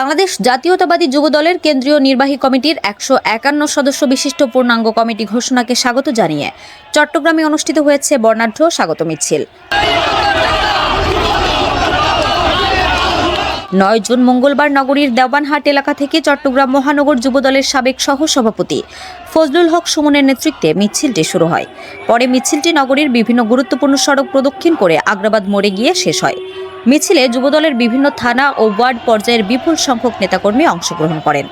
বাংলাদেশ জাতীয়তাবাদী যুব দলের কেন্দ্রীয় নির্বাহী কমিটির 151 সদস্য বিশিষ্ট পূর্ণাঙ্গ কমিটি ঘোষণাকে স্বাগত জানিয়ে চট্টগ্রামে অনুষ্ঠিত হয়েছে বর্ণাঢ্য স্বাগত মিছিল। 9 জুন মঙ্গলবার নগরীর দেওয়ানহাট এলাকা থেকে চট্টগ্রাম মহানগর যুব দলের সাবেক সহসভাপতি ফজলুল হক সুমনের নেতৃত্বে মিছিলটি শুরু হয়। পরে মিছিলটি নগরীর বিভিন্ন গুরুত্বপূর্ণ সড়ক প্রদক্ষিণ করে আগ্রাবাদ মোড়ে গিয়ে শেষ হয়। মিছিলে যুবদলের বিভিন্ন থানা ও ওয়ার্ড পর্যায়ের বিপুল সংখ্যক নেতাকর্মী অংশগ্রহণ করেন।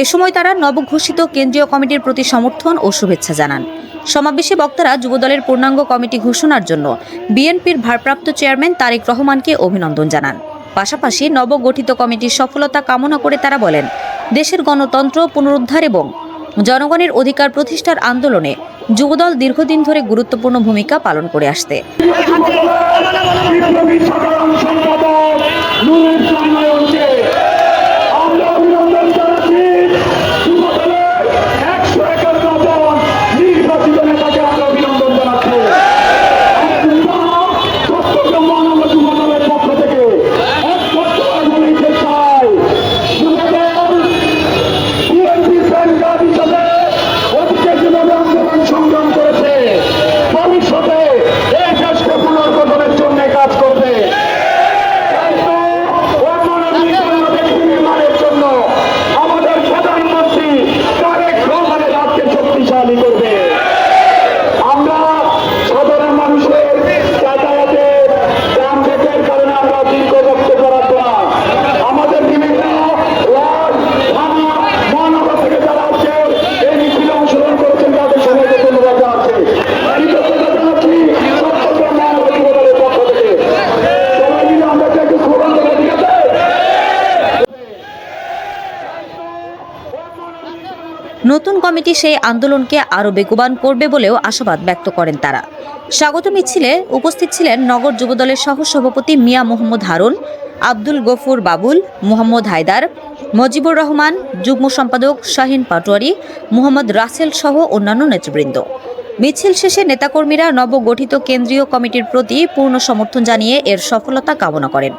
এ সময় তারা নবঘোষিত কেন্দ্রীয় কমিটির প্রতি সমর্থন ও শুভেচ্ছা জানান। সমাবেশে বক্তারা যুবদলের পূর্ণাঙ্গ কমিটি ঘোষণার জন্য বিএনপির ভারপ্রাপ্ত চেয়ারম্যান তারেক রহমানকে অভিনন্দন জানান। পাশাপাশি নবগঠিত কমিটির সফলতা কামনা করে তারা বলেন, দেশের গণতন্ত্র পুনরুদ্ধার এবং জনগণের অধিকার প্রতিষ্ঠার আন্দোলনে যুবদল দীর্ঘদিন ধরে গুরুত্বপূর্ণ ভূমিকা পালন করে আসছে। নতুন কমিটি সেই আন্দোলনকে আরও বেগবান করবে বলেও আশাবাদ ব্যক্ত করেন তারা। স্বাগত মিছিলে উপস্থিত ছিলেন নগর যুবদলের সহসভাপতি মিয়া মোহাম্মদ হারুন, আব্দুল গফুর বাবুল, মোহাম্মদ হায়দার, মজিবুর রহমান, যুগ্ম সম্পাদক শাহিন পাটোয়ারি, মোহাম্মদ রাসেল সহ অন্যান্য নেতৃবৃন্দ। মিছিল শেষে নেতাকর্মীরা নবগঠিত কেন্দ্রীয় কমিটির প্রতি পূর্ণ সমর্থন জানিয়ে এর সফলতা কামনা করেন।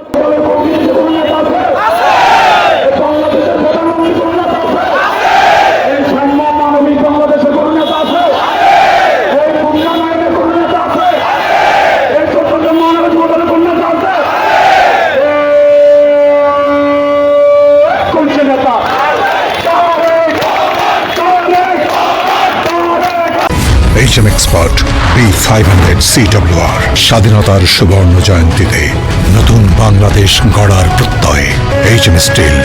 HM Expert B500 CWR স্বাধীনতার সুবর্ণ জয়ন্তীতে নতুন বাংলাদেশ গড়ার প্রত্যয়। HM Steel।